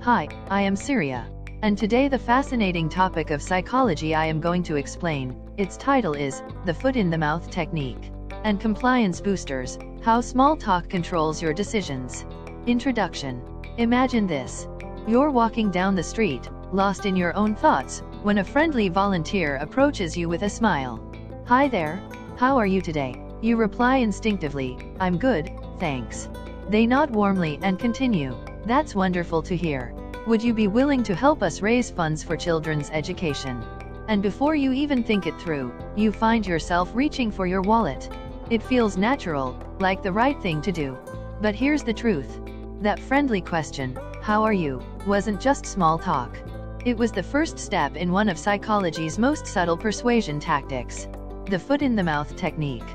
Hi, I am Syria. And today the fascinating topic of psychology I am going to explain, its title is, The Foot in the Mouth Technique. And Compliance Boosters, How Small Talk Controls Your Decisions. Introduction. Imagine this. You're walking down the street, lost in your own thoughts, when a friendly volunteer approaches you with a smile. Hi there. How are you today? You reply instinctively, I'm good, thanks. They nod warmly and continue. That's wonderful to hear. Would you be willing to help us raise funds for children's education? And before you even think it through, you find yourself reaching for your wallet. It feels natural, like the right thing to do. But here's the truth. That friendly question, how are you, wasn't just small talk. It was the first step in one of psychology's most subtle persuasion tactics, the foot in the mouth technique.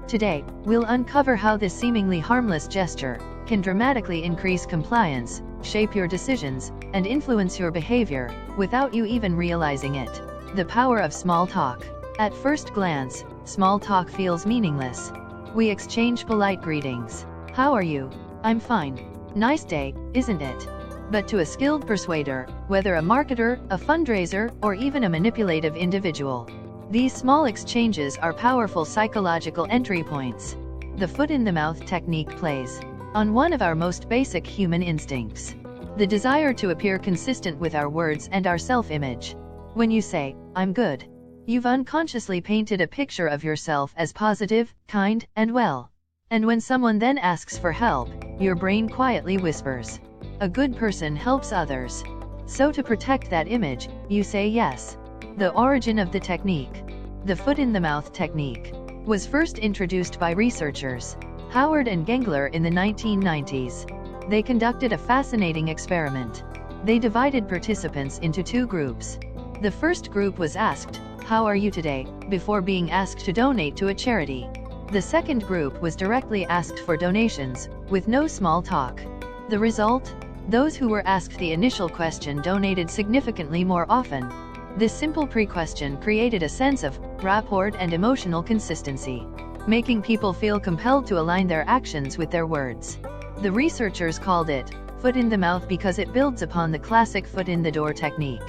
Today, we'll uncover how this seemingly harmless gesture can dramatically increase compliance, shape your decisions, and influence your behavior, without you even realizing it. The power of small talk. At first glance, small talk feels meaningless. We exchange polite greetings. How are you? I'm fine. Nice day, isn't it? But to a skilled persuader, whether a marketer, a fundraiser, or even a manipulative individual, these small exchanges are powerful psychological entry points. The foot in the mouth technique plays on one of our most basic human instincts, the desire to appear consistent with our words and our self-image. When you say, I'm good, you've unconsciously painted a picture of yourself as positive, kind, and well. And when someone then asks for help, your brain quietly whispers, a good person helps others. So to protect that image, you say yes. The origin of the technique. The foot in the mouth technique was first introduced by researchers Howard and Gengler in the 1990s. They conducted a fascinating experiment. They divided participants into two groups. The first group was asked, how are you today, before being asked to donate to a charity. The second group was directly asked for donations, with no small talk. The result? Those who were asked the initial question donated significantly more often. This simple pre-question created a sense of rapport and emotional consistency, making people feel compelled to align their actions with their words. The researchers called it foot in the mouth because it builds upon the classic foot in the door technique,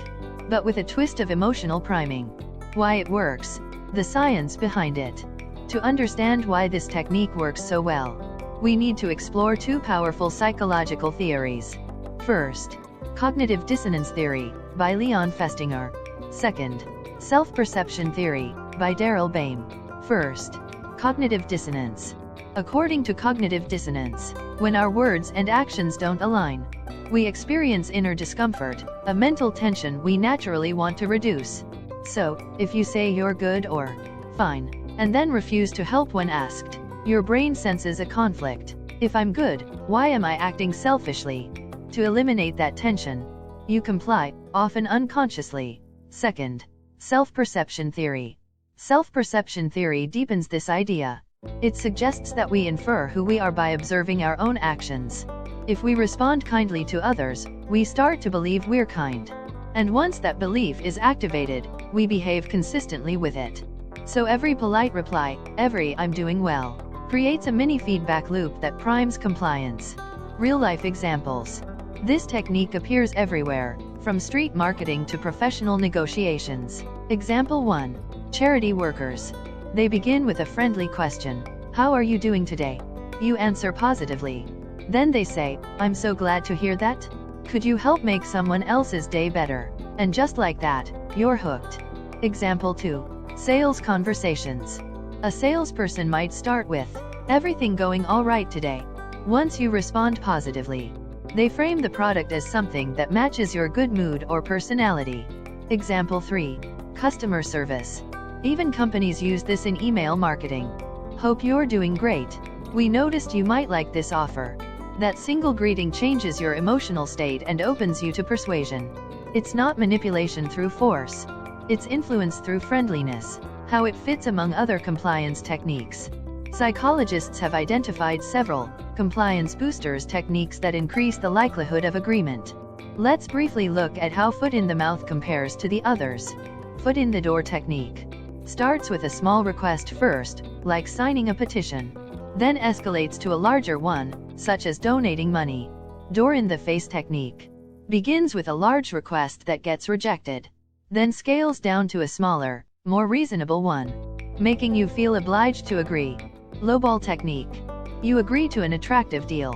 but with a twist of emotional priming. Why it works, the science behind it. To understand why this technique works so well, we need to explore two powerful psychological theories. First, cognitive dissonance theory, by Leon Festinger. Second, self-perception theory, by Daryl Baim. First, cognitive dissonance. According to cognitive dissonance, when our words and actions don't align, we experience inner discomfort, a mental tension we naturally want to reduce. So, if you say you're good or fine, and then refuse to help when asked, your brain senses a conflict. If I'm good, why am I acting selfishly? To eliminate that tension, you comply, often unconsciously. Second, self-perception theory. Self-perception theory deepens this idea. It suggests that we infer who we are by observing our own actions. If we respond kindly to others, we start to believe we're kind. And once that belief is activated, we behave consistently with it. So every polite reply, every I'm doing well, creates a mini feedback loop that primes compliance. Real-life examples. This technique appears everywhere, from street marketing to professional negotiations. Example 1. Charity workers. They begin with a friendly question. How are you doing today? You answer positively. Then they say, I'm so glad to hear that. Could you help make someone else's day better? And just like that, you're hooked. Example 2. Sales conversations. A salesperson might start with, everything going all right today. Once you respond positively, they frame the product as something that matches your good mood or personality. Example 3. Customer service. Even companies use this in email marketing. Hope you're doing great. We noticed you might like this offer. That single greeting changes your emotional state and opens you to persuasion. It's not manipulation through force. It's influence through friendliness. How it fits among other compliance techniques. Psychologists have identified several compliance boosters techniques that increase the likelihood of agreement. Let's briefly look at how foot in the mouth compares to the others. Foot in the door technique starts with a small request first, like signing a petition, then escalates to a larger one, such as donating money. Door in the face technique begins with a large request that gets rejected, then scales down to a smaller, more reasonable one, making you feel obliged to agree. Lowball technique. You agree to an attractive deal,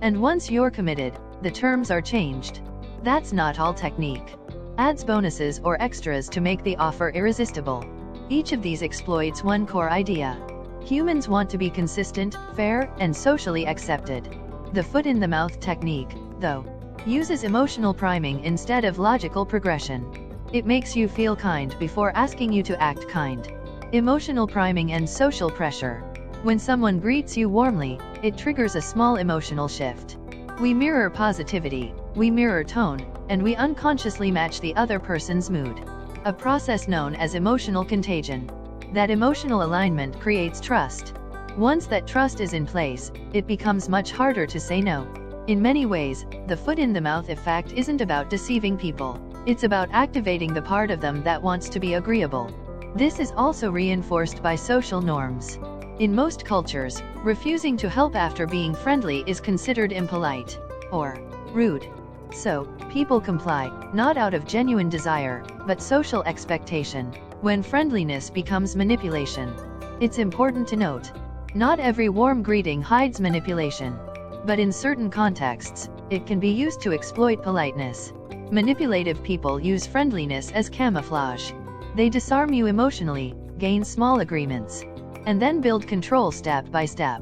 and once you're committed, the terms are changed. That's not all technique. Adds bonuses or extras to make the offer irresistible. Each of these exploits one core idea. Humans want to be consistent, fair, and socially accepted. The foot-in-the-mouth technique, though, uses emotional priming instead of logical progression. It makes you feel kind before asking you to act kind. Emotional priming and social pressure. When someone greets you warmly, it triggers a small emotional shift. We mirror positivity, we mirror tone, and we unconsciously match the other person's mood. A process known as emotional contagion. That emotional alignment creates trust. Once that trust is in place, it becomes much harder to say no. In many ways, the foot-in-the-mouth effect isn't about deceiving people. It's about activating the part of them that wants to be agreeable. This is also reinforced by social norms. In most cultures, refusing to help after being friendly is considered impolite or rude. So, people comply, not out of genuine desire, but social expectation. When friendliness becomes manipulation. It's important to note, not every warm greeting hides manipulation. But in certain contexts, it can be used to exploit politeness. Manipulative people use friendliness as camouflage. They disarm you emotionally, gain small agreements, and then build control step by step.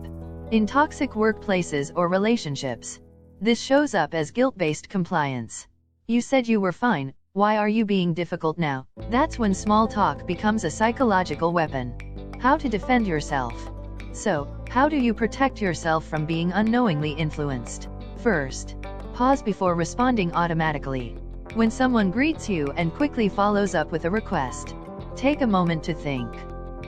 In toxic workplaces or relationships, this shows up as guilt-based compliance. You said you were fine, why are you being difficult now? That's when small talk becomes a psychological weapon. How to defend yourself. So, how do you protect yourself from being unknowingly influenced? First, pause before responding automatically. When someone greets you and quickly follows up with a request, take a moment to think.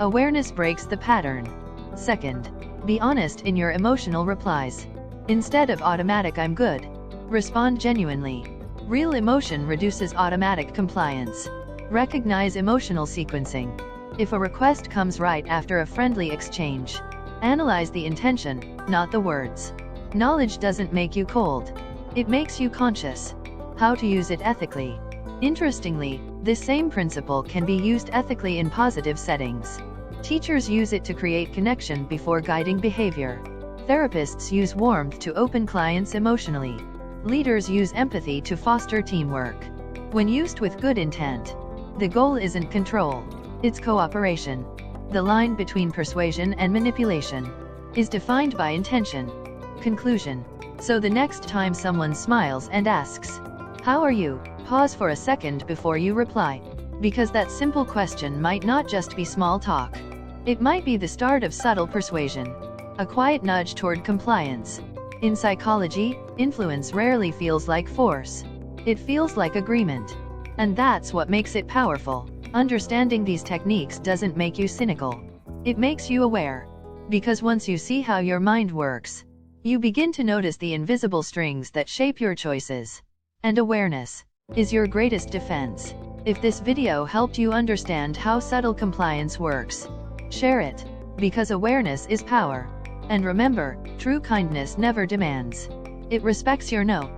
Awareness breaks the pattern. Second, be honest in your emotional replies. Instead of automatic "I'm good," respond genuinely. Real emotion reduces automatic compliance. Recognize emotional sequencing. If a request comes right after a friendly exchange, analyze the intention, not the words. Knowledge doesn't make you cold. It makes you conscious. How to use it ethically. Interestingly, this same principle can be used ethically in positive settings. Teachers use it to create connection before guiding behavior. Therapists use warmth to open clients emotionally. Leaders use empathy to foster teamwork. When used with good intent, the goal isn't control, it's cooperation. The line between persuasion and manipulation is defined by intention. Conclusion. So the next time someone smiles and asks, "How are you?" pause for a second before you reply. Because that simple question might not just be small talk. It might be the start of subtle persuasion. A quiet nudge toward compliance. In psychology, influence rarely feels like force. It feels like agreement. And that's what makes it powerful. Understanding these techniques doesn't make you cynical. It makes you aware. Because once you see how your mind works, you begin to notice the invisible strings that shape your choices. And awareness is your greatest defense. If this video helped you understand how subtle compliance works, share it. Because awareness is power. And remember, true kindness never demands. It respects your no.